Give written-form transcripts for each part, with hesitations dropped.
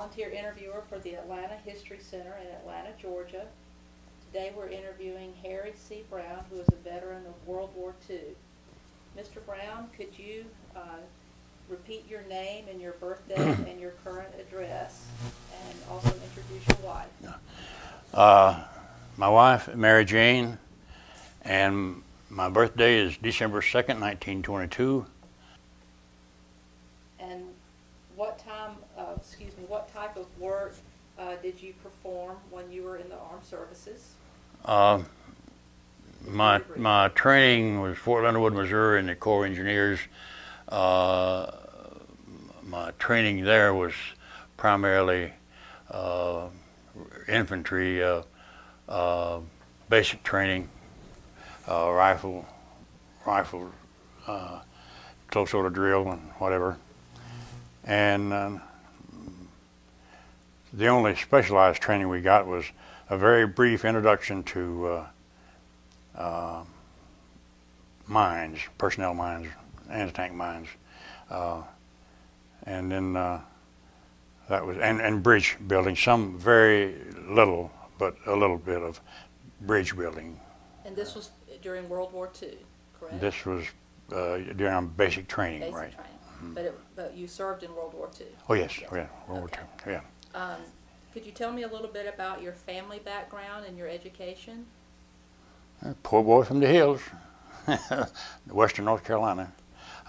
volunteer interviewer for the Atlanta History Center in Atlanta, Georgia. Today we're interviewing Harry C. Brown, who is a veteran of World War II. Mr. Brown, could you repeat your name and your birthday and your current address, and also introduce your wife? My wife, Mary Jane, and my birthday is December 2nd, 1922. And what type of work did you perform when you were in the armed services? My training was Fort Leonard Wood, Missouri, in the Corps of Engineers. My training there was primarily infantry, basic training, rifle, close order drill, and whatever. And the only specialized training we got was a very brief introduction to mines, personnel mines, anti-tank mines, and then that was and bridge building. Some very little, but a little bit of bridge building. And this was during World War II, correct? This was during our basic training, basic right? Training. But you served in World War II. Oh yes, yes. Oh, yeah, World War II. Yeah. Could you tell me a little bit about your family background and your education? Poor boy from the hills, western North Carolina.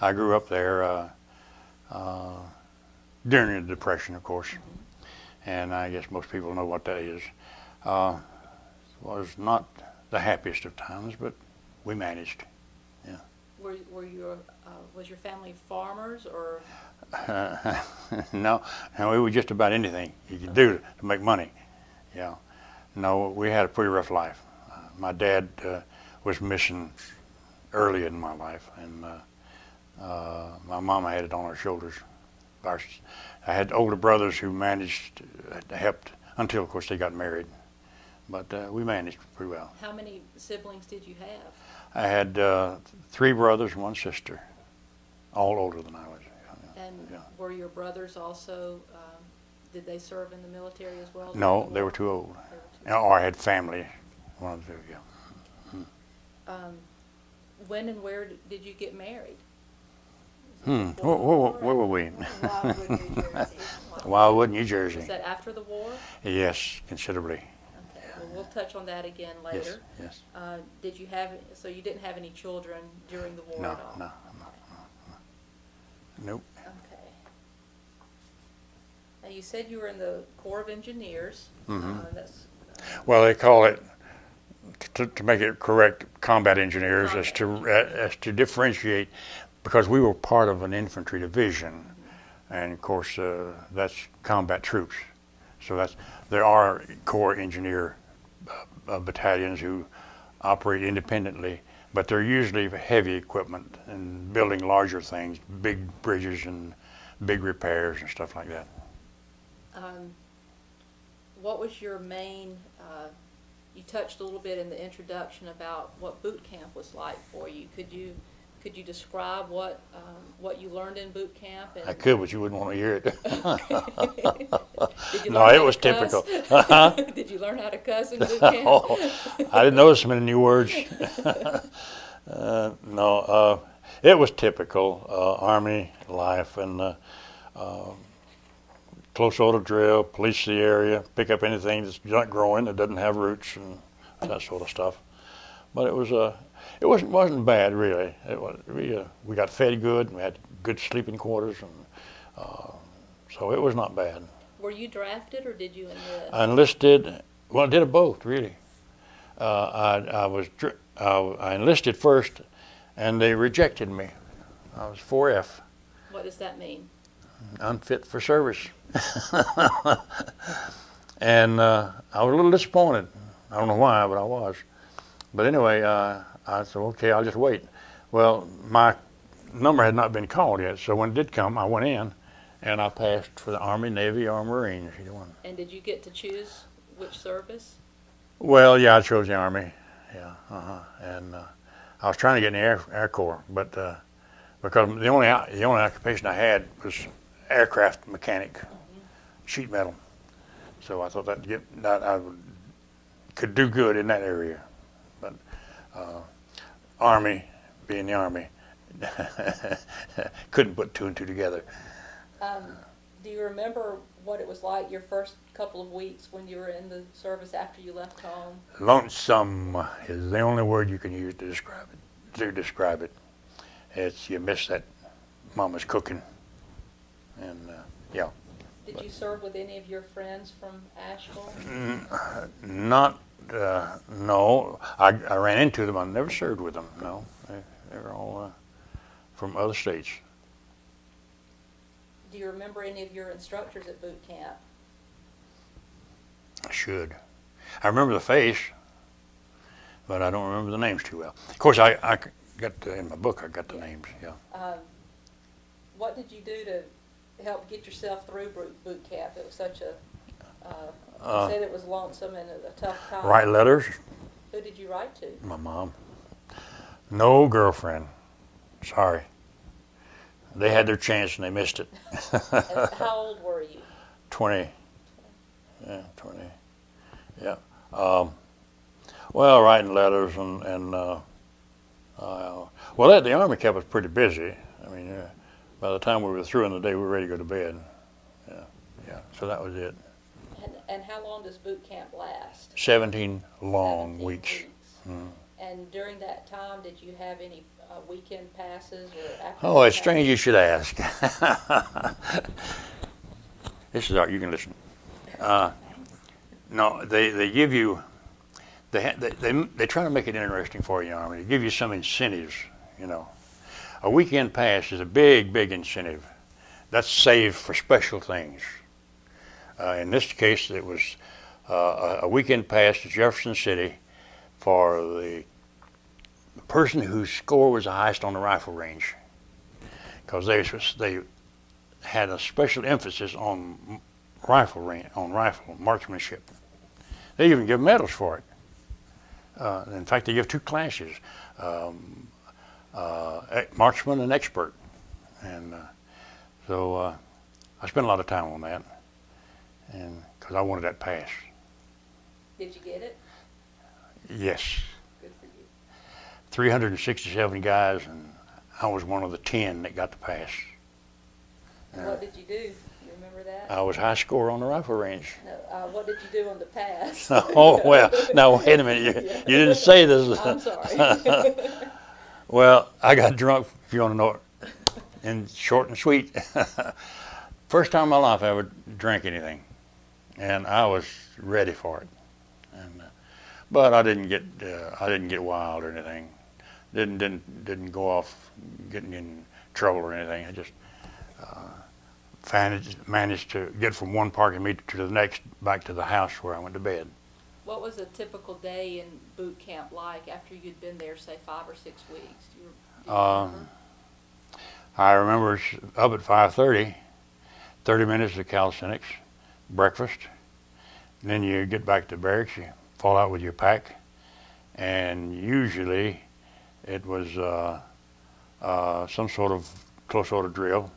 I grew up there during the Depression, of course, and I guess most people know what that is. Was not the happiest of times, but we managed. Yeah. Was your family farmers or? No, we were just about anything you could do to make money. Yeah. No, we had a pretty rough life. My dad was missing early in my life, and my mama had it on her shoulders. I had older brothers who managed, helped until, of course, they got married. But we managed pretty well. How many siblings did you have? I had 3 brothers and 1 sister, all older than I was. And were your brothers also, did they serve in the military as well? No, they were too old. Or I had family, one of the 2, yeah. When and where did you get married? Where were we? Wildwood, New Jersey. Wildwood, New Jersey. Was that after the war? Yes, considerably. Okay, well, we'll touch on that again later. Yes, yes. So you didn't have any children during the war no, at all? No. Nope. Okay. Now you said you were in the Corps of Engineers. Well, they call it, to make it correct, combat engineers, as to differentiate, because we were part of an infantry division, and of course that's combat troops. So there are Corps engineer battalions who operate independently, but they're usually heavy equipment and building larger things, big bridges and big repairs and stuff like that. What was your main, you touched a little bit in the introduction about what boot camp was like for you. Could you describe what you learned in boot camp? And I could, but you wouldn't want to hear it. Did you No, it was typical. Did you learn how to cuss in boot camp? Oh, I didn't know so many new words. No, it was typical Army life, and close order drill, police the area, pick up anything that's not growing, that doesn't have roots, and that sort of stuff. But it wasn't bad, really. We got fed good, and we had good sleeping quarters, and so it was not bad. Were you drafted, or did you enlist? I enlisted. Well, I did both, really. I enlisted first, and they rejected me. I was 4F. What does that mean? Unfit for service. And I was a little disappointed. I don't know why, but I was. But anyway, I said, okay, I'll just wait. Well, my number had not been called yet, so when it did come, I went in, and I passed for the Army, Navy, or Marines, either one. And did you get to choose which service? Well, yeah, I chose the Army, yeah, and I was trying to get in the Air Corps, but because the only occupation I had was aircraft mechanic, sheet metal. So I thought that could do good in that area. But Army, being the Army, couldn't put two and two together. Do you remember what it was like your first couple of weeks when you were in the service after you left home? Lonesome is the only word you can use to describe it. It's you miss that mama's cooking, and yeah. Did you serve with any of your friends from Asheville? Not, no. I ran into them. I never served with them. No, they were all from other states. Do you remember any of your instructors at boot camp? I should. I remember the face, but I don't remember the names too well. Of course, I got in my book. I got the names. Yeah. What did you do to help get yourself through boot camp? It was such a. You said it was lonesome and a tough time. Write letters. Who did you write to? My mom. No girlfriend. Sorry. They had their chance and they missed it. And how old were you? 20. Yeah, 20. Yeah. Well, writing letters and well, the Army kept us pretty busy. I mean, by the time we were through in the day, we were ready to go to bed. Yeah, yeah. So that was it. And how long does boot camp last? 17 long 17 weeks. Mm. And during that time, did you have any weekend passes or after? Oh, it's strange you should ask. This is you can listen. No, they give you. They try to make it interesting for you, Army. They give you some incentives. You know, a weekend pass is a big incentive. That's saved for special things. In this case, it was a weekend pass to Jefferson City for the person whose score was the highest on the rifle range, because they had a special emphasis on rifle marksmanship. They even give medals for it. In fact, they give two classes, marksman and expert, and so I spent a lot of time on that, and because I wanted that pass. Did you get it? Yes. Good for you. 367 guys, and I was one of the 10 that got the pass. And what did you do? You remember that? I was high score on the rifle range. No, what did you do on the pass? Oh, well, now wait a minute. You didn't say this. I'm sorry. Well, I got drunk, if you want to know it, and short and sweet. First time in my life I ever drank anything, and I was ready for it. And, but I didn't get wild or anything. Didn't go off getting in trouble or anything. I just managed to get from one parking meter to the next, back to the house where I went to bed. What was a typical day in boot camp like after you'd been there, say, 5 or 6 weeks? Do you remember? I remember up at 5:30, 30 minutes of calisthenics, breakfast, and then you get back to barracks, you fall out with your pack, and usually it was some sort of close order drill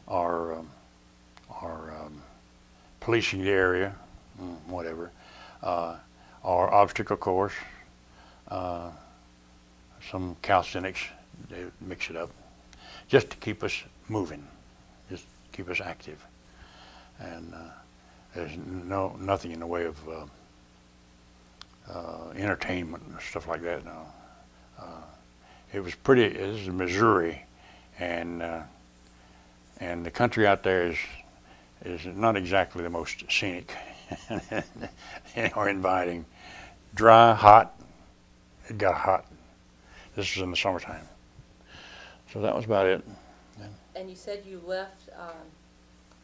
or policing the area, whatever, or obstacle course, some calisthenics, they mix it up, just to keep us moving, just keep us active. And there's nothing in the way of entertainment and stuff like that. No, it was pretty. This is Missouri, and the country out there is not exactly the most scenic or inviting. Dry, hot. It got hot. This was in the summertime. So that was about it. And you said you left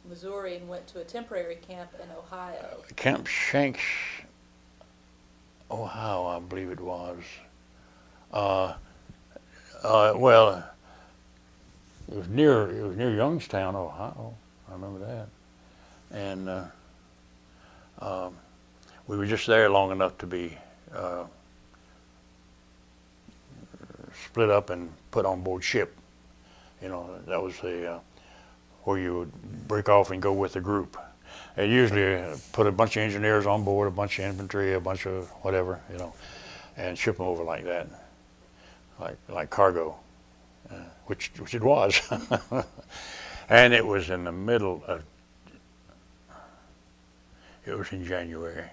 Missouri and went to a temporary camp in Ohio. Camp Shanks, Ohio, I believe it was. Well, it was near Youngstown, Ohio. I remember that. And we were just there long enough to be split up and put on board ship. You know, that was where you would break off and go with the group. They usually put a bunch of engineers on board, a bunch of infantry, a bunch of whatever, you know, and ship them over like that, like cargo, which it was. And it was in the middle of, it was in January.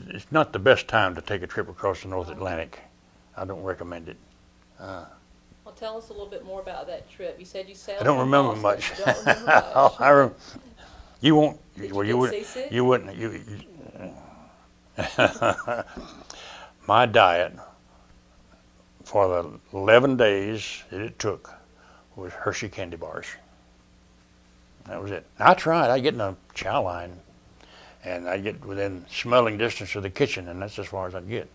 It's not the best time to take a trip across the North Atlantic. I don't recommend it. Well, tell us a little bit more about that trip. You said you sailed. I don't from remember Boston. much. You don't remember much. You won't. Did Well, you you get wouldn't. seasick? You wouldn't. My diet for the 11 days that it took was Hershey candy bars. That was it. I tried. I'd get in a chow line, and I'd get within smelling distance of the kitchen, and that's as far as I'd get.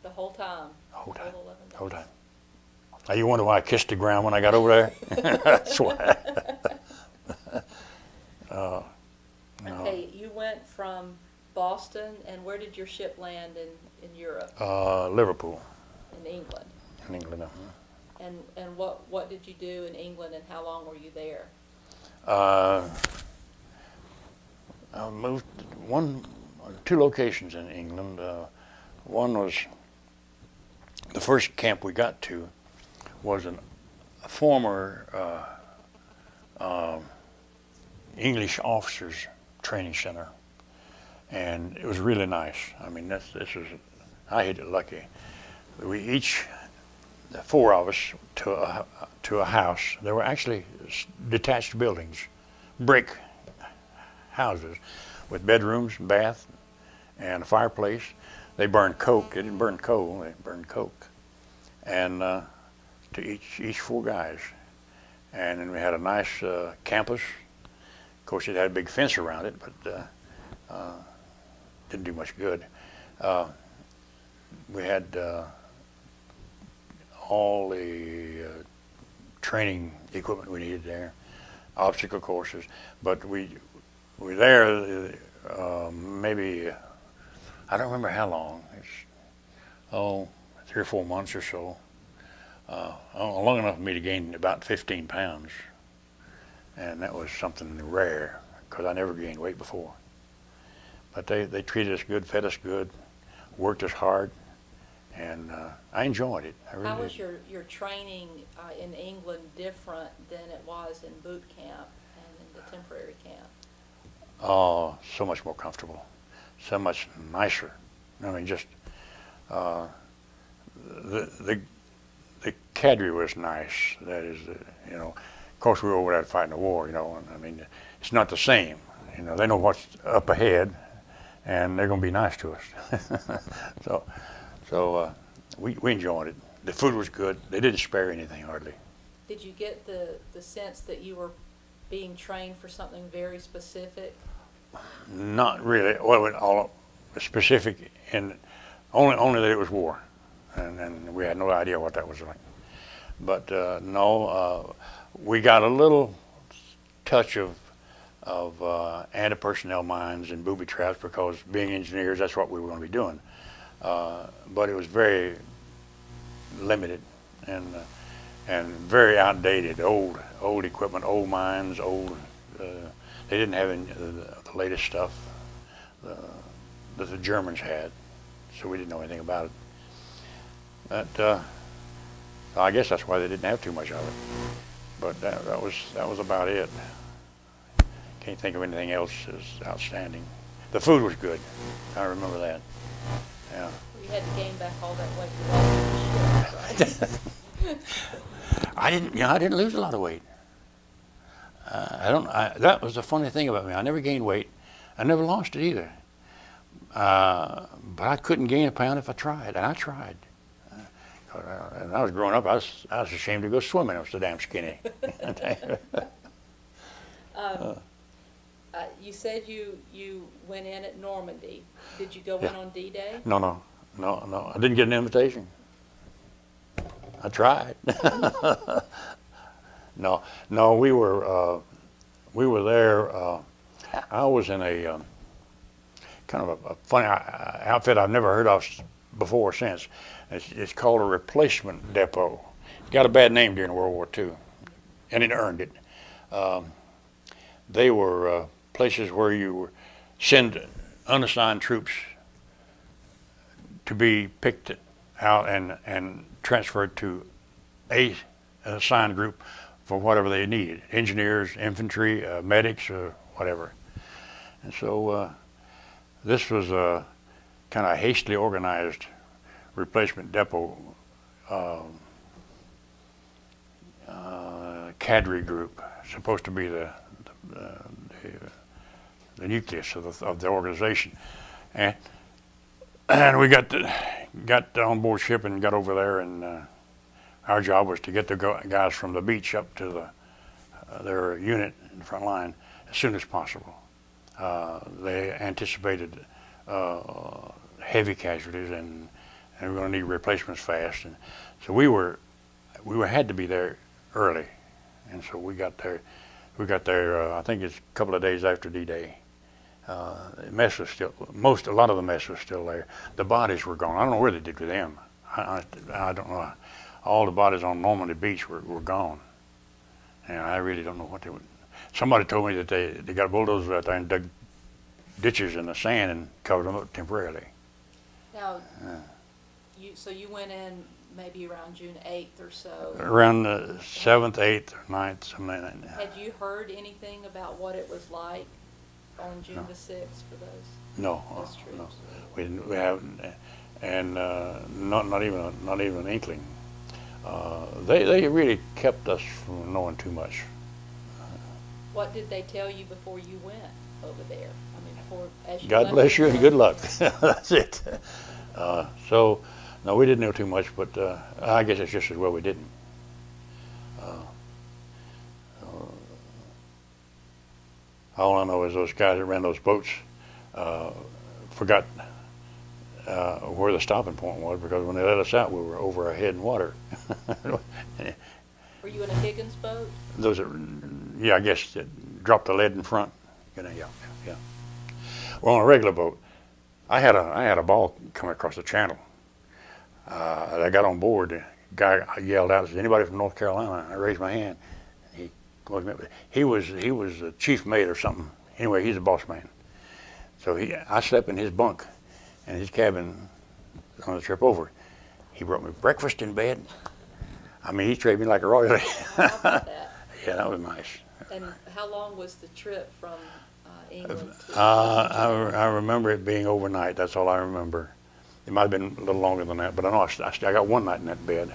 The whole time. The whole time. 11 days. The whole time. Now you wonder why I kissed the ground when I got over there? That's why. No. Okay, you went from Boston, and where did your ship land in Europe? Liverpool. In England. In England. And what did you do in England, and how long were you there? I moved two locations in England. One was, the first camp we got to was a former English officers training center, and it was really nice. I mean, I hit it lucky. We each, the four of us, to a house. There were actually detached buildings, brick houses, with bedrooms, bath, and a fireplace. They burned coke. They didn't burn coal. They burned coke, and to each four guys. And then we had a nice campus. Of course, it had a big fence around it, but didn't do much good. We had all the training equipment we needed there, obstacle courses. But we were there maybe, I don't remember how long. It's 3 or 4 months or so. Long enough for me to gain about 15 pounds. And that was something rare, because I never gained weight before. But they treated us good, fed us good, worked us hard, and I enjoyed it. I really How was did. your training in England different than it was in boot camp and in the temporary camp? Oh, so much more comfortable, so much nicer. I mean, just the cadre was nice. That is, you know, of course we were over there fighting the war, you know, and I mean, it's not the same. You know, they know what's up ahead, and they're going to be nice to us. So we enjoyed it. The food was good. They didn't spare anything hardly. Did you get the sense that you were being trained for something very specific? Not really. Well, all specific, and only that it was war, and we had no idea what that was like. But no, we got a little touch of anti-personnel mines and booby traps, because being engineers, that's what we were going to be doing. But it was very limited and very outdated, old equipment, old mines, they didn't have any the latest stuff that the Germans had, so we didn't know anything about it. But I guess that's why they didn't have too much of it. But that was about it. Can't think of anything else as outstanding. The food was good. I remember that. Yeah. Well, you had to gain back all that weight you lost on the ship, right? I didn't lose a lot of weight. That was the funny thing about me. I never gained weight. I never lost it either. But I couldn't gain a pound if I tried, and I tried. And I was growing up, I was ashamed to go swimming. I was so damn skinny. You said you went in at Normandy. Did you go in on D-Day? No. I didn't get an invitation. I tried. No, we were there. I was in a kind of a funny outfit I've never heard of before or since. It's called a replacement depot. It got a bad name during World War II, and it earned it. they were places where you were send unassigned troops to be picked out and transferred to an assigned group for whatever they needed, engineers, infantry, medics, or whatever. And so this was a kind of hastily organized replacement depot cadre group, supposed to be the nucleus of the organization. And we got on board ship and got over there, and our job was to get the guys from the beach up to their unit in the front line as soon as possible. They anticipated heavy casualties, and we were going to need replacements fast. And so we had to be there early, and so we got there. I think it's a couple of days after D-Day. The mess was still, a lot of the mess was still there. The bodies were gone. I don't know where they did with them. I don't know. All the bodies on Omaha Beach were gone, and I really don't know what they would. Somebody told me that they got bulldozers out there and dug ditches in the sand and covered them up temporarily. Now, so you went in maybe around June 8th or so. Around the 7th, 8th, or 9th, something like that. Had you heard anything about what it was like on June the 6th for those troops? No, we haven't, and not even an inkling. They really kept us from knowing too much. What did they tell you before you went over there? I mean, as you God bless you and good luck. That's it. So, no, we didn't know too much, but I guess it's just as well we didn't. All I know is those guys that ran those boats forgot where the stopping point was, because when they let us out, we were over our head in water. Were you in a Higgins boat? Those are, yeah, I guess dropped the lead in front. You know, yeah. Well, on a regular boat, I had a ball coming across the channel. I got on board. The guy yelled out, "Is anybody from North Carolina?" I raised my hand. He was the chief mate or something. Anyway, he's a boss man. So I slept in his bunk in his cabin on the trip over. He brought me breakfast in bed. I mean, he treated me like a royalty. How about that? Yeah, that was nice. And how long was the trip from England to I remember it being overnight. That's all I remember. It might have been a little longer than that, but I know I got one night in that bed.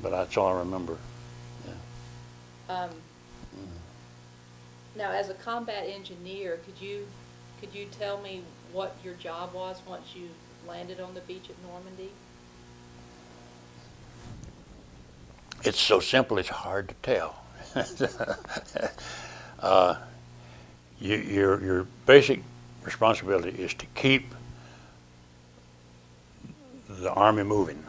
But that's all I remember. Yeah. Now, as a combat engineer, could you tell me what your job was once you landed on the beach at Normandy? It's so simple, it's hard to tell. Your basic responsibility is to keep the Army moving.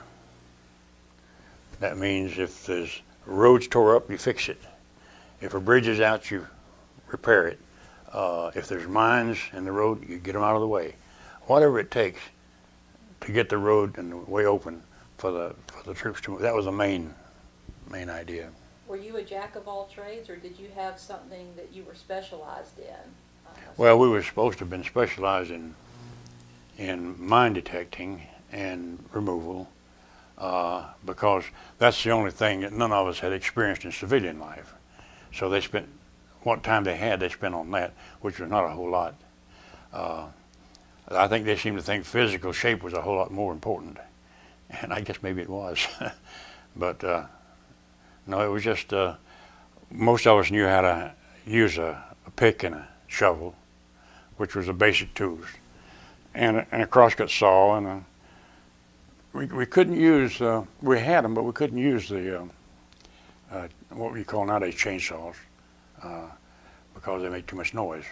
That means if there's roads tore up, you fix it. If a bridge is out, you repair it. If there's mines in the road, you get them out of the way. Whatever it takes to get the road and the way open for the troops to move. That was the main idea. Were you a jack of all trades, or did you have something that you were specialized in? Well, we were supposed to have been specialized in mine detecting and removal, because that's the only thing that none of us had experienced in civilian life. So they spent what time they had, they spent on that, which was not a whole lot. I think they seemed to think physical shape was a whole lot more important, and I guess maybe it was. But no, it was just most of us knew how to use a pick and a shovel, which was the basic tools, and a crosscut saw, and we couldn't use, we had them, but we couldn't use the what we call nowadays chainsaws, because they make too much noise.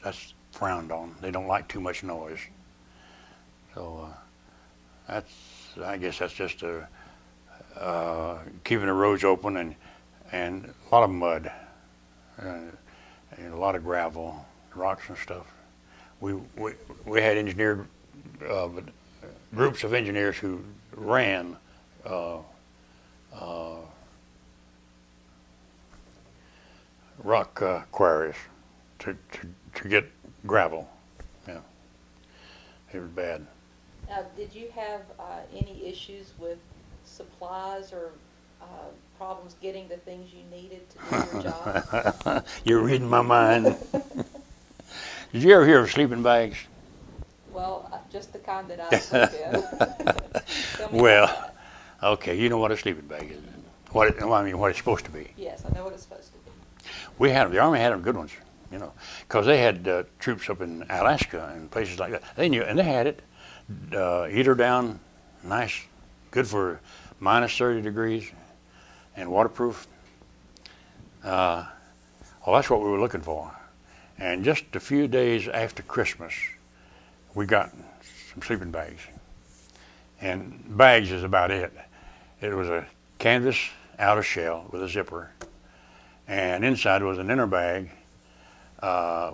That's frowned on. They don't like too much noise. So I guess that's just keeping the roads open, and a lot of mud, and a lot of gravel, rocks and stuff. We had engineered groups of engineers who ran rock quarries to get gravel. Yeah, it was bad. Now, did you have any issues with supplies or problems getting the things you needed to do your job? You're reading my mind. Did you ever hear of sleeping bags? Well, just the kind that I sleep in. Tell me Well, about that. okay, you know what a sleeping bag is. What it's supposed to be. Yes, I know what it's supposed to be. We had them. The Army had them good ones, you know, because they had troops up in Alaska and places like that. They knew, and they had it. Heater down, nice, good for minus 30 degrees, and waterproof. Well, that's what we were looking for. And just a few days after Christmas, we got some sleeping bags. And bags is about it. It was a canvas outer shell with a zipper, and inside was an inner bag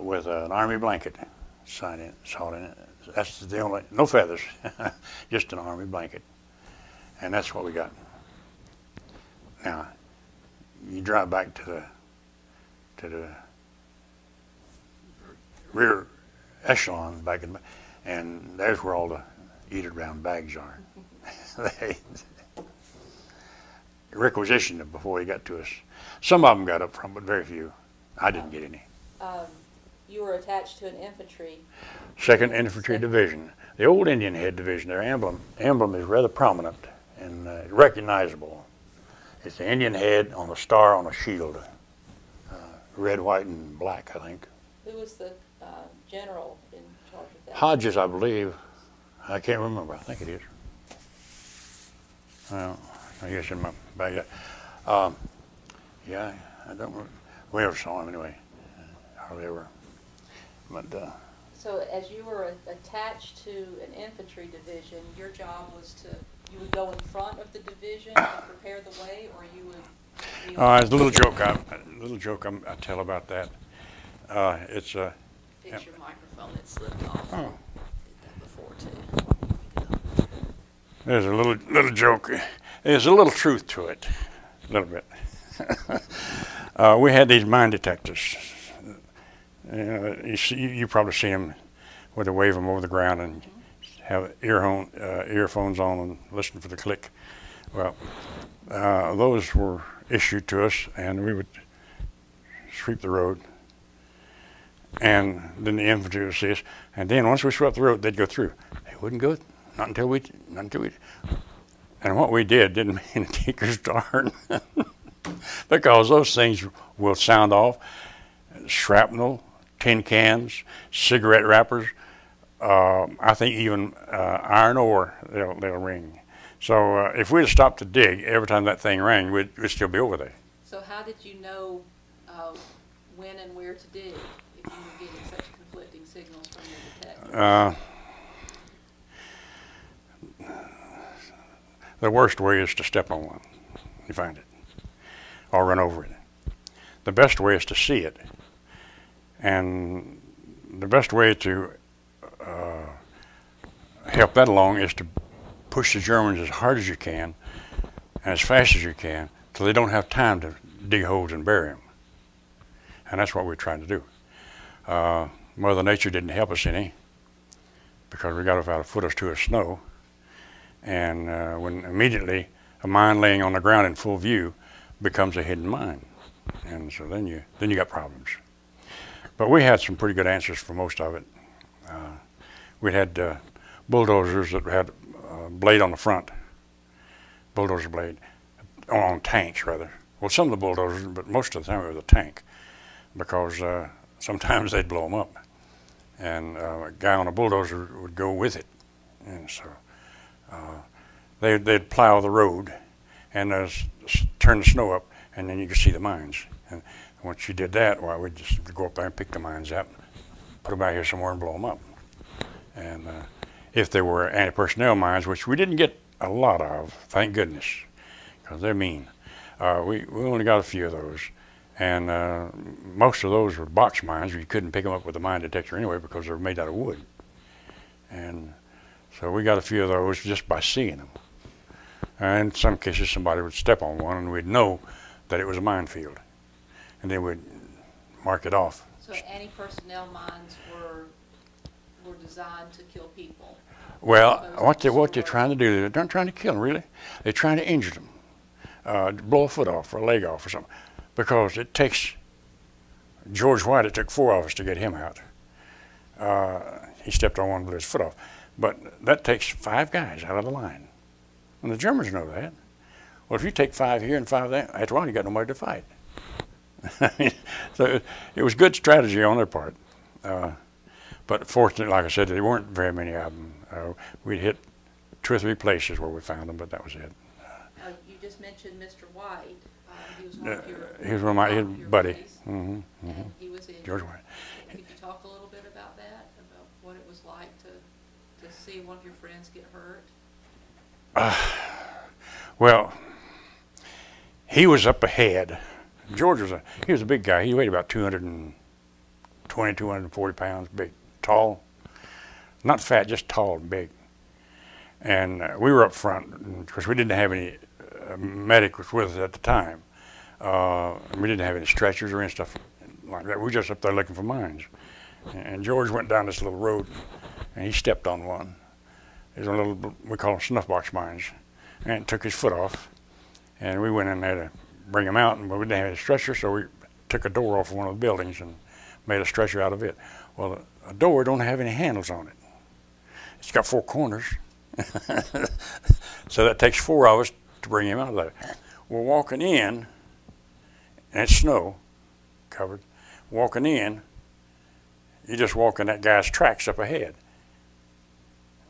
with an Army blanket sawed in it. That's the only, no feathers, just an Army blanket. And that's what we got. Now, you drive back to the rear echelon back in, and there's where all the eater round bags are. They requisitioned them before he got to us. Some of them got up front, but very few. I didn't get any. You were attached to an infantry. 2nd Infantry Division. The old Indian Head Division, their emblem is rather prominent and recognizable. It's the Indian head on a star on a shield. Red, white, and black, I think. Who was the general in charge of that? Hodges, I believe. I can't remember. I think it is. Well, I guess in my bag. Yeah, I don't remember. We never saw him anyway. Hardly ever. But, so as you were attached to an infantry division, your job was you would go in front of the division and prepare the way, or you would be there's a little joke I tell about that. It's a... fix your microphone that slipped off. Oh. Did that before too. There's a little joke. There's a little truth to it, a little bit. We had these mine detectors. You probably see them where they wave them over the ground and have earphones on and listen for the click. Well, those were issued to us, and we would sweep the road, and then the infantry would see us, and then once we swept the road, they'd go through. They wouldn't go, not until we. And what we did didn't mean a tinker's darn, because those things will sound off. Shrapnel, tin cans, cigarette wrappers. I think even iron ore, they'll ring. So if we'd have stopped to dig every time that thing rang, we'd still be over there. So how did you know when and where to dig if you were getting such conflicting signals from your detector? The worst way is to step on one. You find it. Or run over it. The best way is to see it. And the best way to help that along is to push the Germans as hard as you can and as fast as you can till they don't have time to dig holes and bury them. And that's what we're trying to do. Mother Nature didn't help us any because we got about a foot or two of snow. And when immediately a mine laying on the ground in full view becomes a hidden mine. And so then you got problems. But we had some pretty good answers for most of it. We had bulldozers that had a blade on the front, bulldozer blade, on tanks rather. Well, some of the bulldozers, but most of the time it was a tank, because sometimes they'd blow them up. And a guy on a bulldozer would go with it. And so they'd plow the road and turn the snow up, and then you could see the mines. And once you did that, well, we'd just go up there and pick the mines out, put them out here somewhere and blow them up. And if they were anti-personnel mines, which we didn't get a lot of, thank goodness, because they're mean. We only got a few of those. And most of those were box mines. You couldn't pick them up with a mine detector anyway because they were made out of wood. And so we got a few of those just by seeing them. And in some cases, somebody would step on one and we'd know that it was a minefield. And then we'd mark it off. So anti-personnel mines were designed to kill people? Well, what they're trying to do, they're not trying to kill them, really. They're trying to injure them, blow a foot off or a leg off or something. Because it takes, George White, it took 4 of us to get him out. He stepped on one and blew his foot off. But that takes 5 guys out of the line. And the Germans know that. Well, if you take 5 here and 5 there, after a while you got nobody to fight. So it was good strategy on their part. But fortunately, like I said, there weren't very many of them. We'd hit 2 or 3 places where we found them, but that was it. You just mentioned Mr. White. He was one of my buddy. And he was injured. George White. Could you talk a little bit about that, about what it was like to see one of your friends get hurt? Well, he was up ahead. George he was a big guy. He weighed about 220, 240 pounds, big, tall, not fat, just tall and big. And we were up front because we didn't have any medics with us at the time. We didn't have any stretchers or any stuff like that. We were just up there looking for mines. And George went down this little road, and he stepped on one. There's a little, we call them snuff box mines, and took his foot off. And we went in there to bring him out, and we didn't have any stretcher, so we took a door off of one of the buildings and made a stretcher out of it. Well, a door don't have any handles on it. It's got 4 corners. So that takes 4 of us to bring him out of there. We're walking in, and it's snow covered. Walking in, you just walk in that guy's tracks up ahead.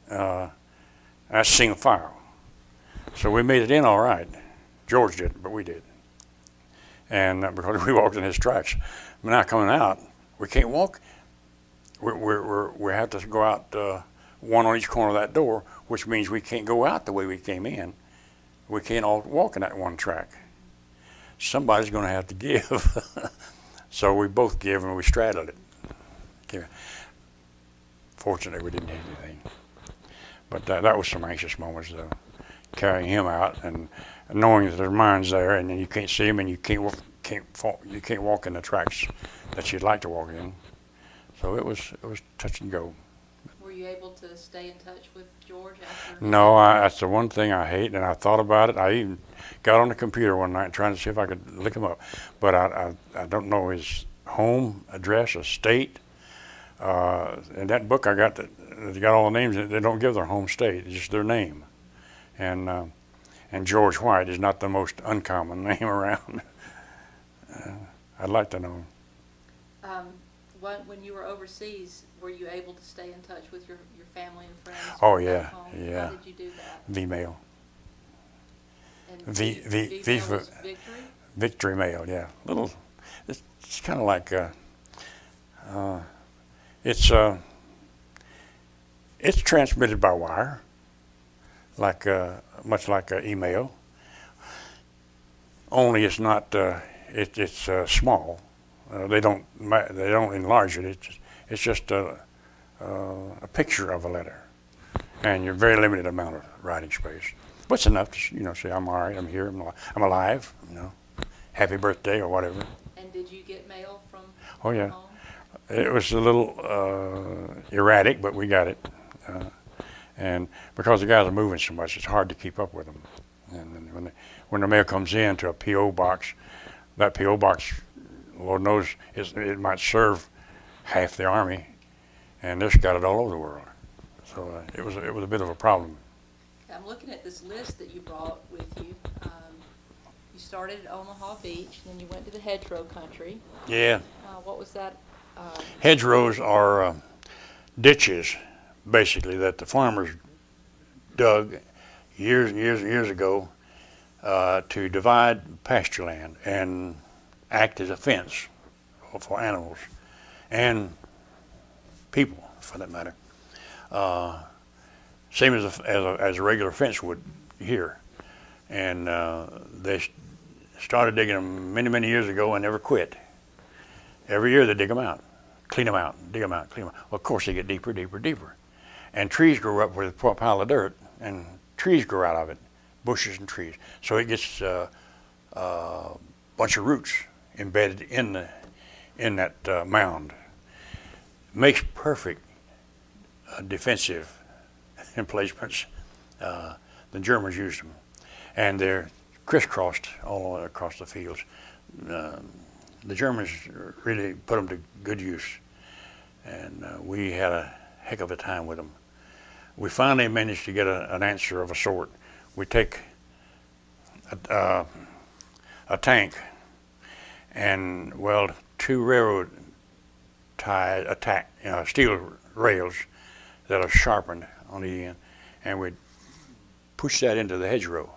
That's single file. So we made it in all right. George didn't, but we did. And because we walked in his tracks. But now coming out, we can't walk. We have to go out one on each corner of that door, which means we can't go out the way we came in. We can't all walk in that one track. Somebody's going to have to give. So we both give and we straddled it. Fortunately, we didn't hit anything. But that was some anxious moments, though, carrying him out and knowing that there's mines there, and then you can't see them, and you can't walk in the tracks that you'd like to walk in. So it was touch and go. Were you able to stay in touch with George after? No, that's the one thing I hate, and I thought about it. I even got on the computer one night trying to see if I could look him up, but I don't know his home address or state. In that book I got that got all the names. They don't give their home state; it's just their name. And George White is not the most uncommon name around. I'd like to know. When you were overseas, were you able to stay in touch with your family and friends? Oh yeah, yeah. How did you do that? V-mail. And V for Victory? Victory mail, yeah. It's kind of like it's transmitted by wire, like much like email. Only it's not. It's small. They don't enlarge it. It's just a picture of a letter, and you're very limited amount of writing space. But it's enough to say I'm all right. I'm here. I'm alive. Happy birthday or whatever. And did you get mail from? Oh yeah. Home? It was a little erratic, but we got it. And because the guys are moving so much, it's hard to keep up with them. And when the mail comes in to a P.O. box, that P.O. box, Lord knows, it might serve half the army, and this got it all over the world. So it was a bit of a problem. I'm looking at this list that you brought with you. You started at Omaha Beach, then you went to the Hedgerow country. Yeah. What was that? Hedgerows are ditches, basically, that the farmers dug years and years and years ago to divide pasture land and act as a fence for animals and people, for that matter. Same as a regular fence would here. And they started digging them many, many years ago and never quit. Every year they dig them out, clean them out, dig them out, clean them out. Well, of course they get deeper, deeper, deeper. And trees grow up with a pile of dirt, and trees grow out of it, bushes and trees. So it gets a bunch of roots embedded in in that mound. Makes perfect defensive emplacements. The Germans used them, and they're crisscrossed all across the fields. The Germans really put them to good use, and we had a heck of a time with them. We finally managed to get an answer of a sort. We take a tank and weld 2 railroad steel rails that are sharpened on the end, and we'd push that into the hedgerow,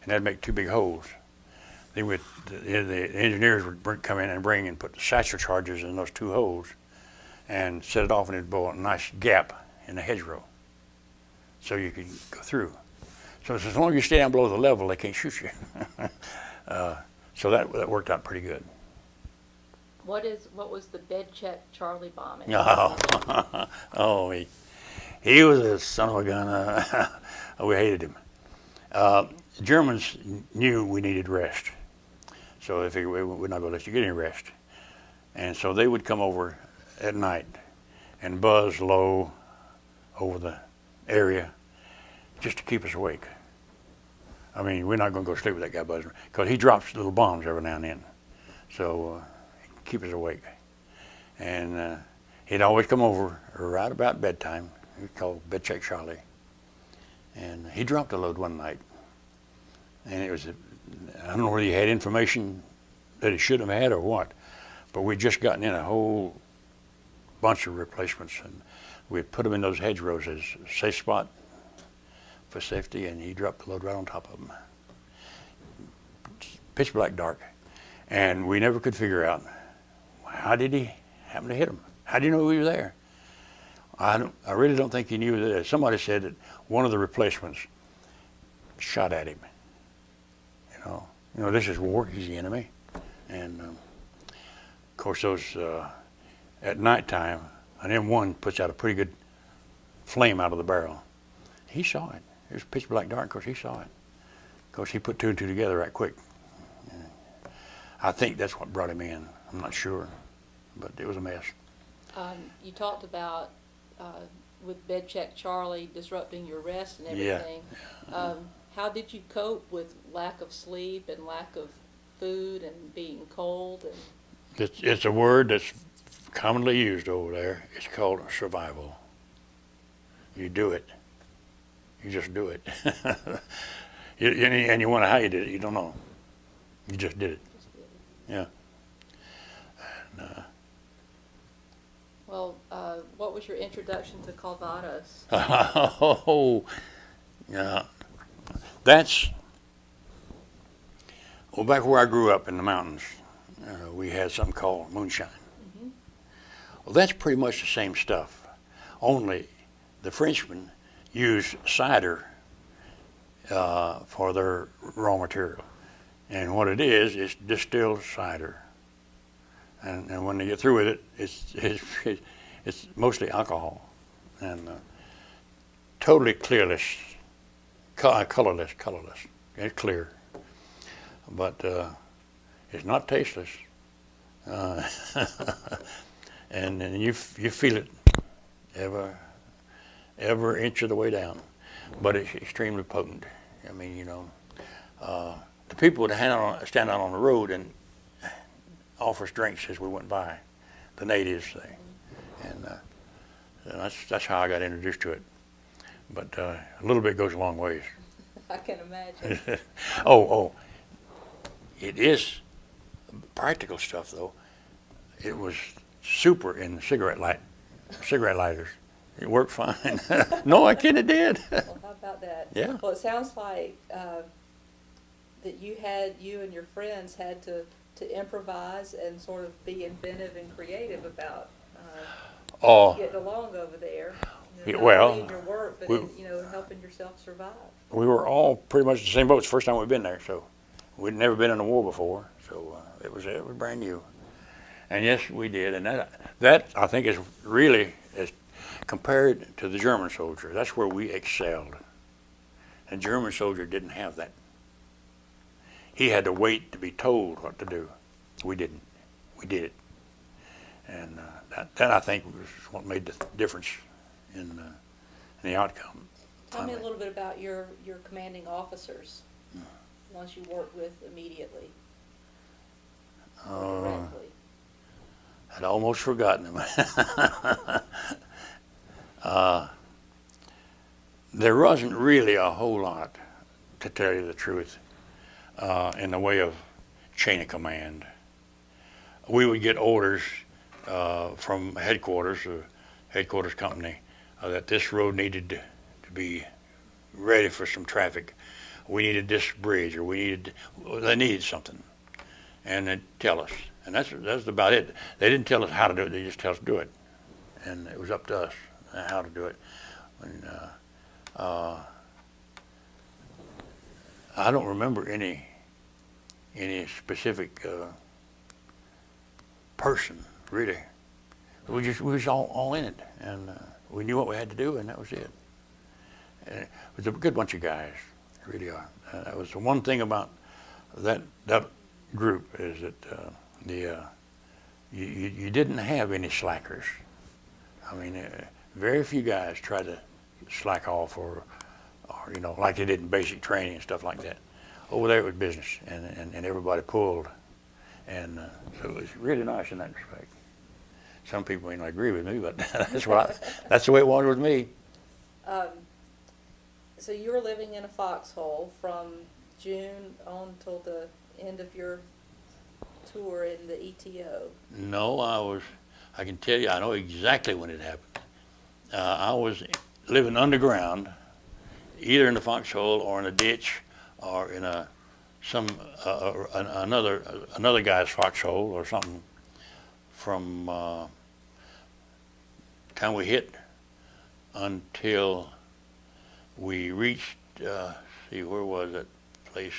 and that'd make 2 big holes. Then the engineers would come in and bring and put the satchel charges in those 2 holes and set it off, and it'd blow a nice gap in the hedgerow so you could go through. So as long as you stay down below the level, they can't shoot you. So that worked out pretty good. What was the bed check Charlie bombing? Oh, he was a son of a gun. We hated him. Germans knew we needed rest, so they figured we're not going to let you get any rest. And so they would come over at night and buzz low over the area just to keep us awake. I mean, we're not going to go to sleep with that guy buzzing, because he drops little bombs every now and then. So keep us awake. And he'd always come over right about bedtime. He called Bed Check Charlie. And he dropped a load one night. And it was, I don't know whether he had information that he should have had or what, but we'd just gotten in a whole bunch of replacements, and we put them in those hedgerows as a safe spot for safety, and he dropped the load right on top of them. Pitch black dark. And we never could figure out, how did he happen to hit him? How do you know he was there? I really don't think he knew that. Somebody said that one of the replacements shot at him. You know, this is war. He's the enemy. And of course, those at nighttime, an M1 puts out a pretty good flame out of the barrel. He saw it. It was pitch black dark. Of course, he saw it. Of course, he put 2 and 2 together right quick. I think that's what brought him in. I'm not sure, but it was a mess. You talked about with Bed Check Charlie disrupting your rest and everything. Yeah. How did you cope with lack of sleep and lack of food and being cold? And it's a word that's commonly used over there. It's called survival. You do it. You just do it. And you wonder how you did it. You don't know. You just did it. Yeah. And, well, what was your introduction to Calvados? Oh, yeah. That's, well, back where I grew up in the mountains, we had something called Moonshine. Mm-hmm. Well, that's pretty much the same stuff, only the Frenchmen use cider for their raw material. And what it is distilled cider. And when they get through with it, it's mostly alcohol. And totally colorless. It's clear. But it's not tasteless. And you feel it every inch of the way down. But it's extremely potent. I mean, you know, the people would stand out on the road and offer us drinks as we went by, the natives thing. And that's how I got introduced to it. But a little bit goes a long ways. I can imagine. It is practical stuff, though. It was super in cigarette lighters. It worked fine. No, I kidding, it did. Well, how about that? Yeah. Well, it sounds like that you and your friends had to improvise and sort of be inventive and creative about getting along over there. You know, not only in your work, but in, helping yourself survive. We were all pretty much the same boat. It's the first time we'd been there, so we'd never been in a war before, so it was brand new. And yes, we did, and that I think is really, as compared to the German soldier, that's where we excelled. The German soldier didn't have that. He had to wait to be told what to do. We didn't. We did it. And that I think was what made the difference in the outcome. Tell me a little bit about your commanding officers, ones you worked with immediately, or directly. I'd almost forgotten them. There wasn't really a whole lot, to tell you the truth, in the way of chain of command. We would get orders from headquarters, headquarters company, that this road needed to be ready for some traffic. We needed this bridge, or they needed something, and they'd tell us. And that's about it. They didn't tell us how to do it. They just tell us to do it, and it was up to us how to do it. And I don't remember any specific person really. We was all in it, and we knew what we had to do, and that was it. And it was a good bunch of guys, really are. That was the one thing about that group, is that you didn't have any slackers. I mean, very few guys tried to slack off, or like they did in basic training and stuff like that. Over there it was business, and everybody pulled, and so it was really nice in that respect. Some people may not agree with me, but that's the way it was with me. So you were living in a foxhole from June on till the end of your tour in the ETO. No, I can tell you, I know exactly when it happened. I was living underground, either in the foxhole or in a ditch or in another guy's foxhole or something, from time we hit until we reached, see, where was that place?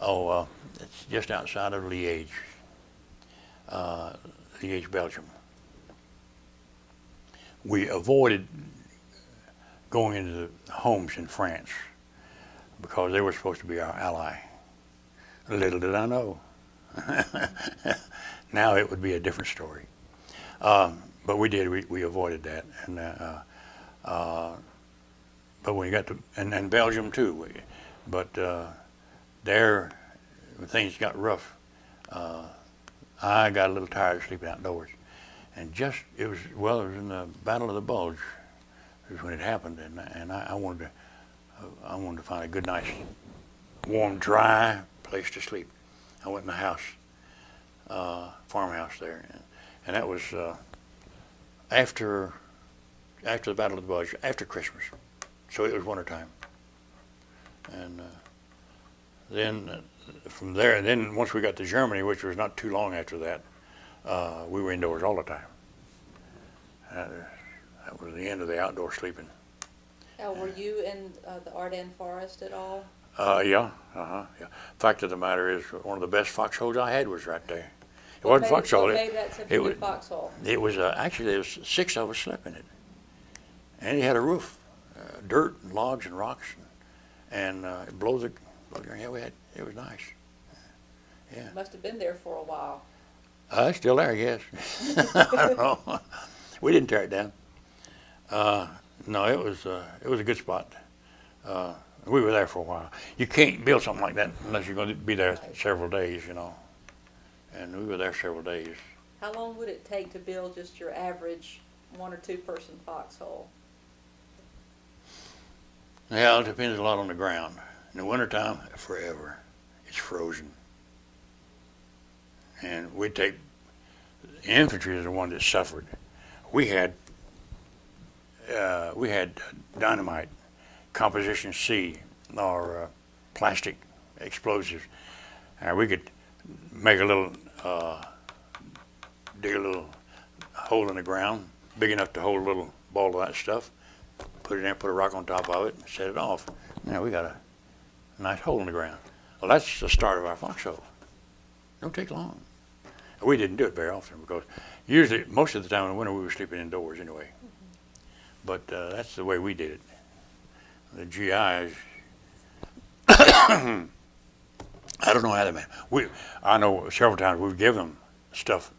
It's just outside of Liège, Liège, Belgium. We avoided going into the homes in France because they were supposed to be our ally. Little did I know. Now it would be a different story. But we did, we avoided that. And but when we got to, and Belgium too, but there, when things got rough, I got a little tired of sleeping outdoors. And it was in the Battle of the Bulge, is when it happened, and I wanted to find a good, nice, warm, dry place to sleep. I went in the house, farmhouse there, and that was after the Battle of the Bulge, after Christmas, so it was wintertime. And then from there, and then once we got to Germany, which was not too long after that, we were indoors all the time. That was the end of the outdoor sleeping. Now, were you in the Ardennes forest at all? Yeah. Fact of the matter is, one of the best foxholes I had was right there. It wasn't a foxhole. What made that such a good foxhole? It was actually, there was 6 of us slept in it, and it had a roof, dirt and logs and rocks, and it blows the. Yeah, it was nice. Yeah. Must have been there for a while. It's still there, I guess. I don't know. We didn't tear it down. No, it was a good spot. We were there for a while. You can't build something like that unless you're going to be there several days, And we were there several days. How long would it take to build just your average 1 or 2 person foxhole? Yeah, it depends a lot on the ground. In the wintertime, forever. It's frozen. And we'd take, the infantry is the one that suffered. We had dynamite, composition C, or plastic explosives. And we could make dig a little hole in the ground, big enough to hold a little ball of that stuff, put it in, put a rock on top of it, and set it off. Now we got a nice hole in the ground. Well, that's the start of our foxhole. Don't take long. We didn't do it very often because usually, most of the time in the winter, we were sleeping indoors anyway. But that's the way we did it. The GIs, I don't know how they made. I know several times we've given them stuff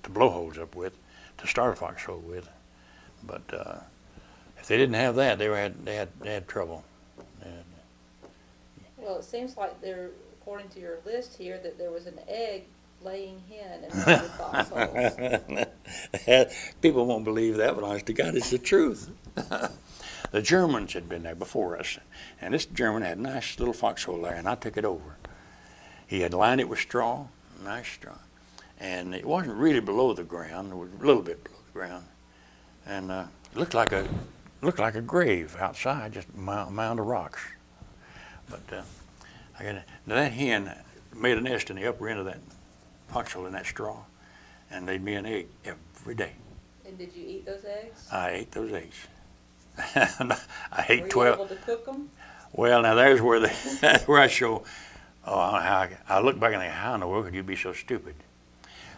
to blow holes up with, to start a foxhole with. But if they didn't have that, they had trouble. Well, it seems like there, according to your list here, that there was an egg-laying hen in one of the foxholes. People won't believe that, but honest to God, it's the truth. The Germans had been there before us, and this German had a nice little foxhole there, and I took it over. He had lined it with straw, nice straw, and it wasn't really below the ground. It was a little bit below the ground, and it looked like a grave outside, just a mound of rocks. But that hen made a nest in the upper end of that foxhole in that straw, and laid me an egg every day. And did you eat those eggs? I ate those eggs. I ate 12. Were you able to cook them? Well, now there's where where I show. Oh, I look back and think, how in the world could you be so stupid?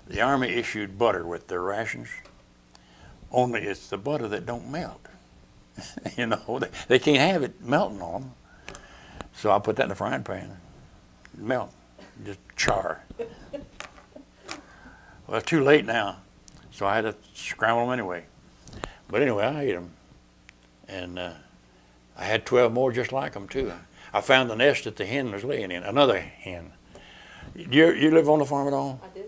The Army issued butter with their rations. Only it's the butter that don't melt. You know, they can't have it melting on them. So I put that in the frying pan. Melt, just char. Well, it's too late now, so I had to scramble them anyway. But anyway, I ate them. And I had 12 more just like them, too. I found the nest that the hen was laying in, another hen. You live on the farm at all? I do.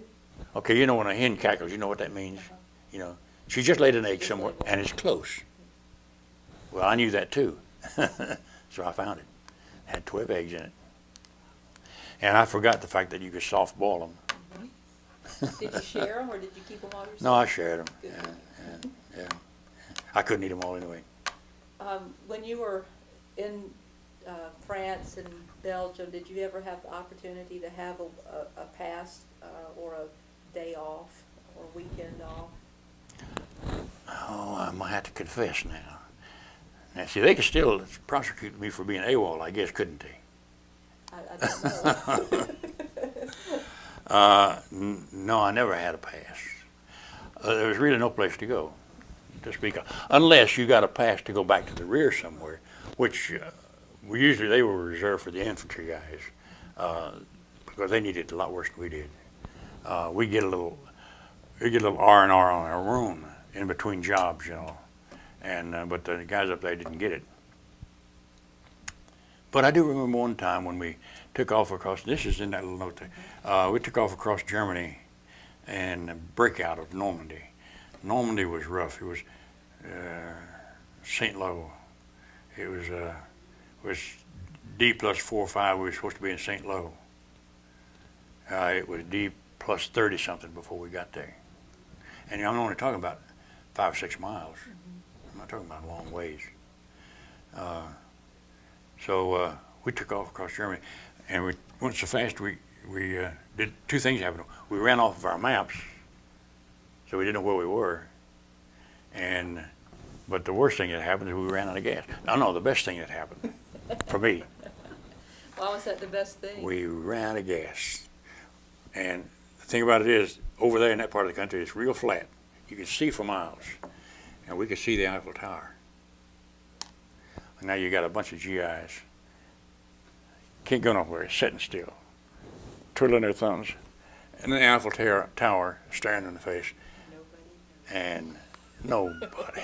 Okay, you know when a hen cackles, you know what that means? You know, she just laid an egg somewhere, and it's close. Well, I knew that, too. So I found it. It had 12 eggs in it. And I forgot the fact that you could soft boil them. Did you share them, or did you keep them all yourself? No, I shared them. Yeah. I couldn't eat them all anyway. When you were in France and Belgium, did you ever have the opportunity to have a pass or a day off or weekend off? Oh, I might have to confess now. Now, see, they could still prosecute me for being AWOL, I guess, couldn't they? I don't know. No, I never had a pass. There was really no place to go, to speak of, unless you got a pass to go back to the rear somewhere, which usually they were reserved for the infantry guys, because they needed it a lot worse than we did. We get a little R&R on our room in between jobs, you know, and but the guys up there didn't get it. But I do remember one time when we took off across, this is in that little note there, we took off across Germany and breakout of Normandy. Normandy was rough. It was St. Lo. It was D plus 4 or 5. We were supposed to be in St. Lo. It was D plus 30 something before we got there. And I'm only talking about 5 or 6 miles. I'm not talking about a long ways. So we took off across Germany, and we went so fast we did two things happened. We ran off of our maps, so we didn't know where we were. But the worst thing that happened is we ran out of gas. No, the best thing that happened for me. Why was that the best thing? We ran out of gas. And the thing about it is, over there in that part of the country, it's real flat. You can see for miles. And we could see the Eiffel Tower. And now you got a bunch of GIs. Can't go nowhere, sitting still, twiddling their thumbs. And the Eiffel Tower staring in the face. Nobody. And nobody.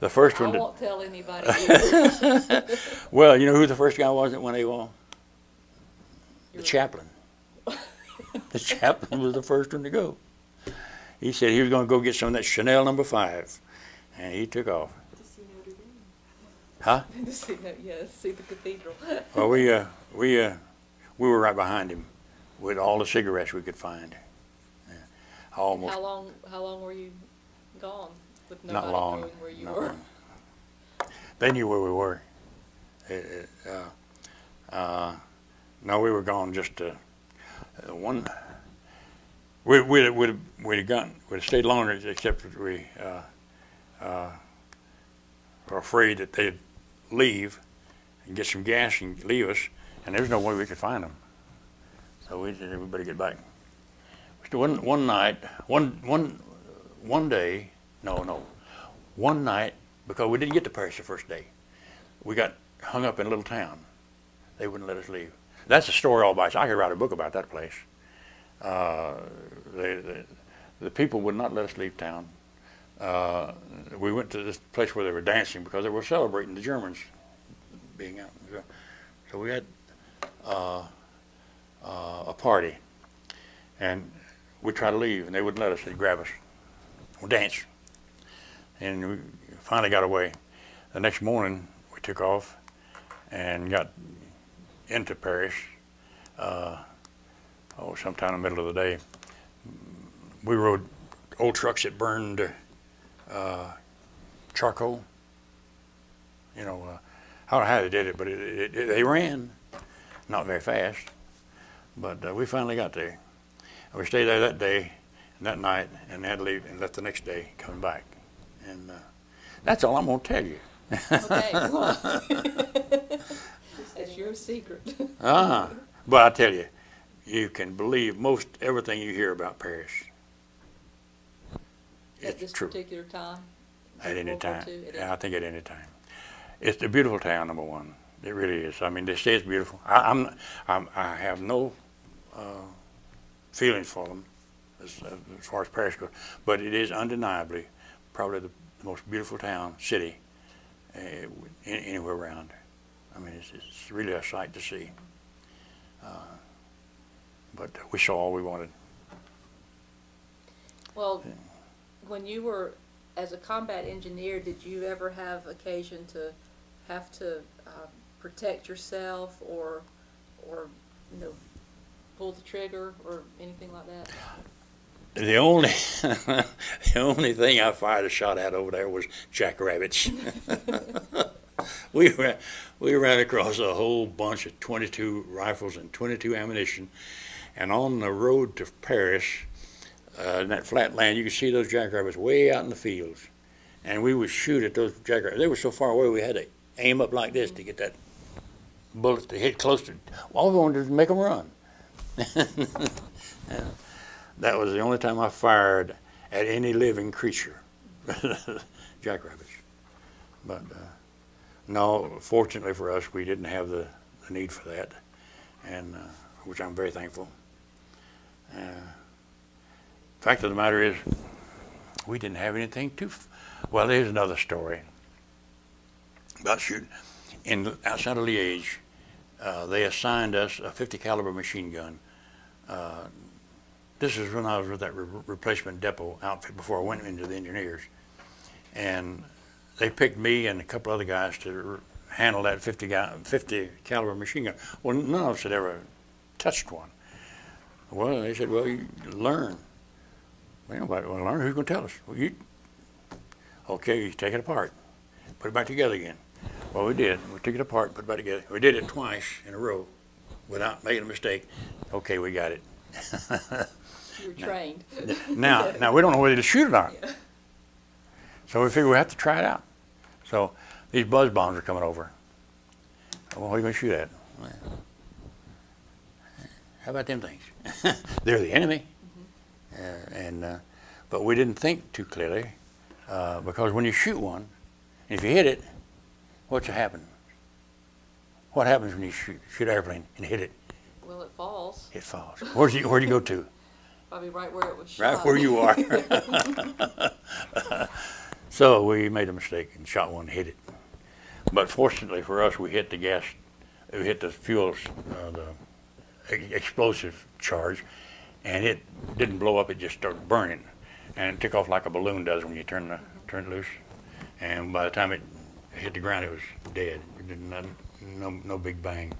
The first one. I won't tell anybody either. Well, you know who the first guy was that went AWOL? The chaplain. The chaplain was the first one to go. He said he was going to go get some of that Chanel number 5, and he took off. To see Notre Dame. Huh? To see the cathedral. Well, we were right behind him with all the cigarettes we could find. Yeah. Almost. How long were you gone with Not nobody long. knowing where you Not were? long. They knew where we were. No, we were gone just one. We'd have stayed longer, except that we were afraid that they'd leave and get some gas and leave us, and there was no way we could find them. So we said, everybody get back. One night, one day, one night, because we didn't get to Paris the first day, we got hung up in a little town. They wouldn't let us leave. That's a story all by itself. I could write a book about that place. The people would not let us leave town. We went to this place where they were dancing because they were celebrating the Germans being out. So we had a party, and we tried to leave, and they wouldn't let us. They'd grab us. We'll dance. And we finally got away. The next morning, we took off and got into Paris. Sometime in the middle of the day. We rode old trucks that burned charcoal. I don't know how they did it, but they ran. Not very fast. But we finally got there. We stayed there that day and that night, and had to leave and left the next day coming back. And that's all I'm going to tell you. Okay. That's your secret. But I tell you, you can believe most everything you hear about Paris. At this true. Particular time? At any World War time. II, Yeah, I think at any time. It's a beautiful town, number one. It really is. I mean, they say it's beautiful. I have no feelings for them as far as Paris goes, but it is undeniably probably the most beautiful city anywhere around. I mean, it's really a sight to see. But we saw all we wanted. Well, when you were as a combat engineer, did you ever have occasion to have to protect yourself or pull the trigger or anything like that? The only the only thing I fired a shot at over there was jackrabbits. We ran across a whole bunch of 22 rifles and 22 ammunition, and on the road to Paris, in that flat land, you could see those jackrabbits way out in the fields, and we would shoot at those jackrabbits. They were so far away we had to aim up like this to get that bullet to hit close to. All we wanted was to make them run. Yeah. That was the only time I fired at any living creature, jackrabbits. But no, fortunately for us, we didn't have the need for that, and which I'm very thankful. Fact of the matter is, we didn't have anything to. Well, there's another story about shooting. Outside of Liège, they assigned us a 50 caliber machine gun. This is when I was with that replacement depot outfit before I went into the engineers, and they picked me and a couple other guys to handle that 50 caliber machine gun. Well, none of us had ever touched one. Well, they said, well, you learn. Well, nobody will learn. Who's going to tell us? Well, okay, you take it apart, put it back together again. Well, we did. We took it apart, put it back together. We did it twice in a row without making a mistake. Okay, we got it. You were trained. Now we don't know whether to shoot or not. Yeah. So we figure we have to try it out. So these buzz bombs are coming over. Well, what are you going to shoot at? Well, how about them things? They're the enemy. Mm-hmm. But we didn't think too clearly because when you shoot one, if you hit it, what's happen? What happens when you shoot an airplane and hit it? Well, it falls. It falls. Where'd you go to? Probably right where it was shot. Right where you are. So we made a mistake and shot one and hit it. But fortunately for us, we hit the gas, we hit the fuel, the explosive charge, and it didn't blow up, it just started burning. And it took off like a balloon does when you turn it loose. And by the time it hit the ground, it was dead. It didn't, no big bang.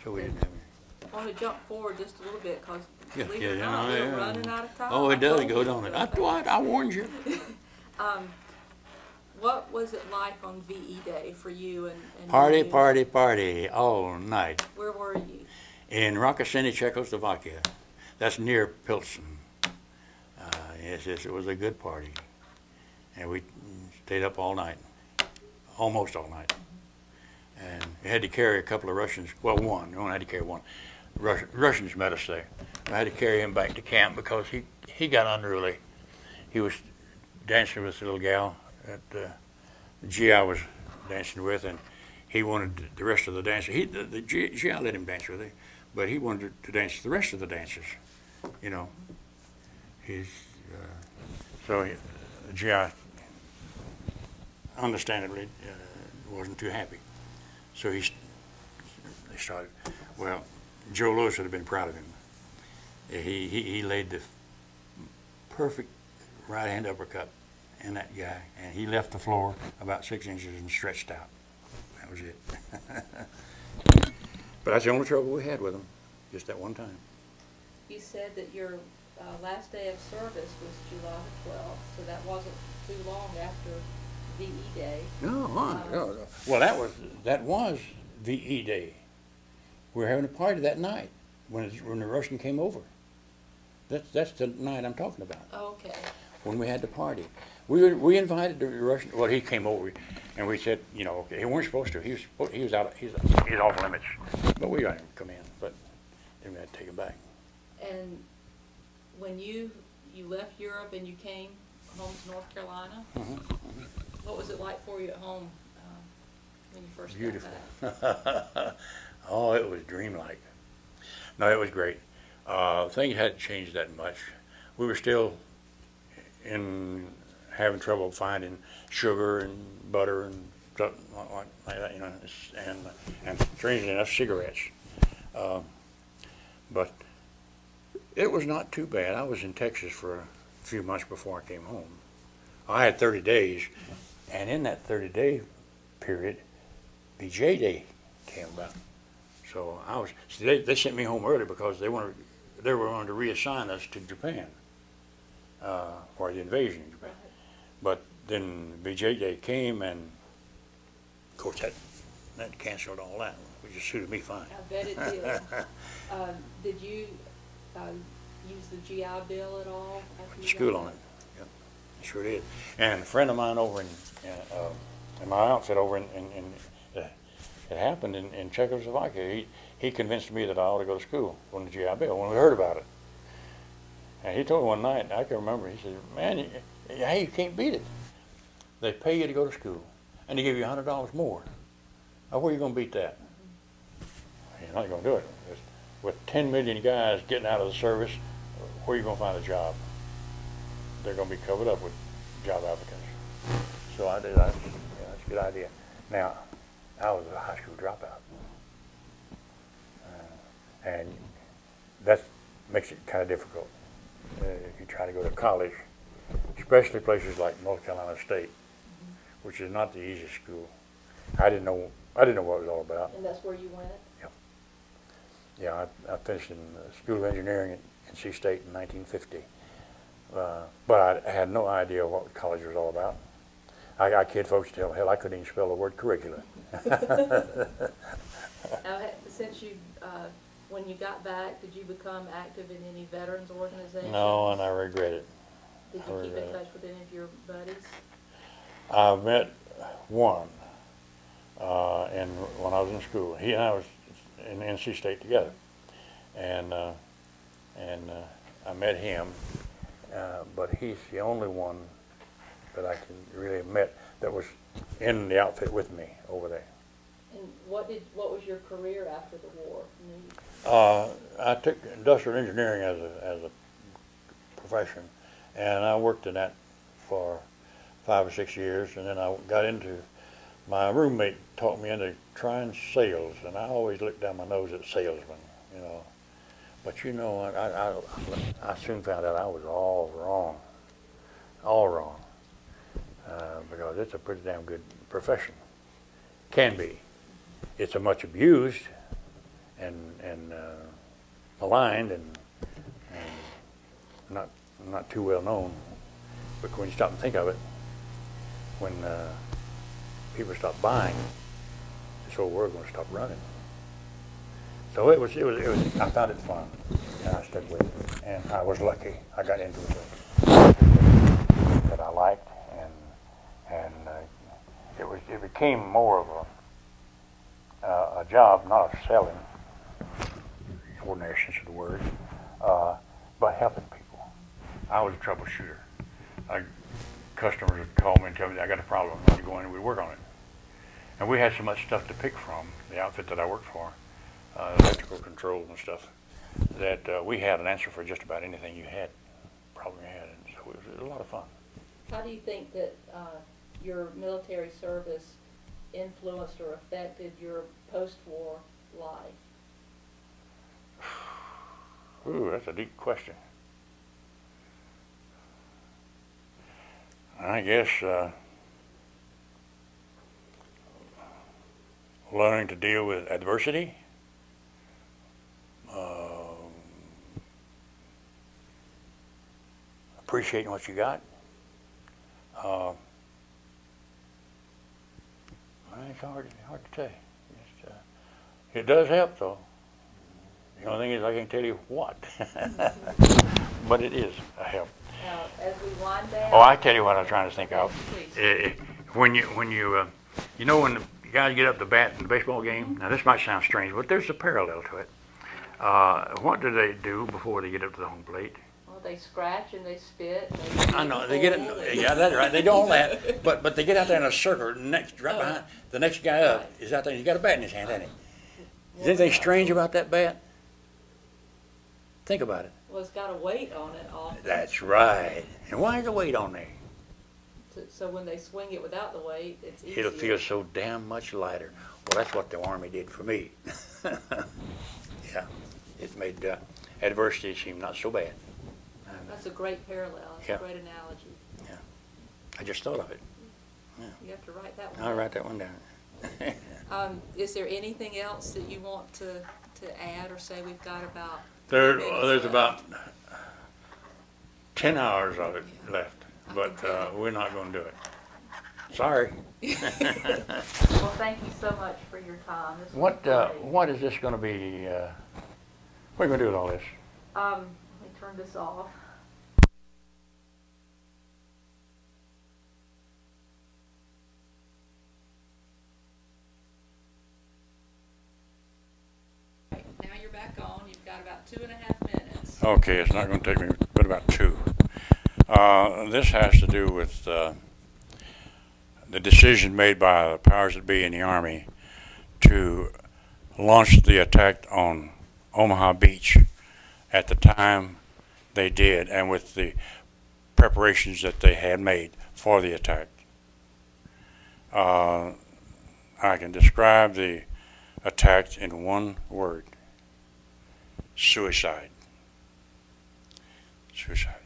So we didn't have any. I want to jump forward just a little bit because we're running out of time. Oh, it does go, don't it? I warned you. What was it like on VE Day for you and Party all night. Where were you? In Rokosseni, Czechoslovakia. That's near Pilsen. Yes, it was a good party. And we stayed up all night, almost all night. And we had to carry a couple of Russians, well, one, we only had to carry one. Russians met us there. I had to carry him back to camp because he got unruly. He was dancing with a little gal that the GI was dancing with, and he wanted the rest of the dancers. The GI let him dance with her, but he wanted to dance the rest of the dancers. you know. He's, so the GI, understandably, wasn't too happy. So they started, well, Joe Lewis would have been proud of him. He laid the perfect right-hand uppercut in that guy, and he left the floor about 6 inches and stretched out. That was it. But that's the only trouble we had with him, just that one time. You said that your last day of service was July the 12th, so that wasn't too long after VE Day. No. Well, that was VE Day. We were having a party that night when the Russian came over. That's the night I'm talking about. Okay. When we had the party, we invited the Russian. Well, he came over, and we said, you know, okay, he weren't supposed to. He was out. He's off limits. But we got him to come in. But then we had to take him back. And when you left Europe and you came home to North Carolina, what was it like for you at home when you first got back? Oh, it was dreamlike. No, it was great. Things hadn't changed that much. We were still having trouble finding sugar and butter and stuff like that, you know, and strangely enough, cigarettes. But it was not too bad. I was in Texas for a few months before I came home. I had 30 days, and in that 30-day period, BJ Day came about. So they sent me home early because they were going to reassign us to Japan for the invasion of Japan. But then BJ Day came, and of course that canceled all that, which just suited me fine. I bet it did. Did you use the GI Bill at all? Went to school on it. Yep, I sure did. And a friend of mine over in my outfit over in it happened in Czechoslovakia. He convinced me that I ought to go to school on the GI Bill when we heard about it. And he told me one night, I can remember, he said, man, you can't beat it. They pay you to go to school, and they give you $100 more. Now, where are you going to beat that? You're not going to do it. With 10 million guys getting out of the service, where are you going to find a job? They're going to be covered up with job applicants. So I did. That's a good idea. Now, I was a high school dropout. And that makes it kind of difficult if you try to go to college, especially places like North Carolina State, which is not the easiest school. I didn't know what it was all about. And that's where you went? Yeah. Yeah, I finished in the School of Engineering at NC State in 1950. But I had no idea what college was all about. I kid folks till hell I couldn't even spell the word curriculum. Now, since you, when you got back, did you become active in any veterans organizations? No, and I regret it. Did you keep in touch with any of your buddies? I met one when I was in school. He and I was in NC State together, and I met him, but he's the only one that I can really met that was in the outfit with me over there. And what was your career after the war? I took industrial engineering as a profession, and I worked in that for 5 or 6 years, and then I got into, my roommate talked me into trying sales, and I always looked down my nose at salesmen, you know. But you know, I soon found out I was all wrong, because it's a pretty damn good profession. Can be. It's a much abused and maligned and not too well known. But when you stop and think of it, when people stop buying, this whole world's going to stop running. So it was. I found it fun, and I stuck with it. And I was lucky. I got into it that I liked, and it became more of a job, not of selling, ordinary sense of the word, but helping people. I was a troubleshooter. Customers would call me and tell me, I got a problem, I need to go in and we'd work on it. And we had so much stuff to pick from, the outfit that I worked for, electrical controls and stuff. that we had an answer for just about anything you had, problem you had, and so it was a lot of fun. How do you think that your military service influenced or affected your post-war life? Ooh, that's a deep question. I guess learning to deal with adversity, appreciating what you got. It's hard to say. It does help, though. The only thing is I can't tell you what, but it is a help. Now, as we wind down. Oh, I tell you what I was trying to think of. Please. When the guys get up to bat in the baseball game. Now this might sound strange, but there's a parallel to it. What do they do before they get up to the home plate? Well, they scratch and they spit. I know they get it. Yeah, that's right. They do all that, but they get out there in a circle. Right behind the next guy up is out there. He's got a bat in his hand, hasn't he? Is anything strange about that bat? Think about it. Well, it's got a weight on it often. That's right. And why is the weight on there? So when they swing it without the weight, it's easier. It'll feel so damn much lighter. Well, that's what the Army did for me. Yeah, it made adversity seem not so bad. That's a great parallel. That's a great analogy. Yeah, I just thought of it. Yeah. You have to write that one I'll down. write that one down. Is there anything else that you want to add or say? We've got about there's about 10 hours of it left, but we're not going to do it. Sorry. Well, thank you so much for your time. What is this going to be? What are you going to do with all this? Let me turn this off. Now you're back on. You've got about 2.5 minutes. Okay, it's not going to take me but about 2. This has to do with the decision made by the powers that be in the Army to launch the attack on Omaha Beach at the time they did, and with the preparations that they had made for the attack. I can describe the attack in one word: suicide. Suicide.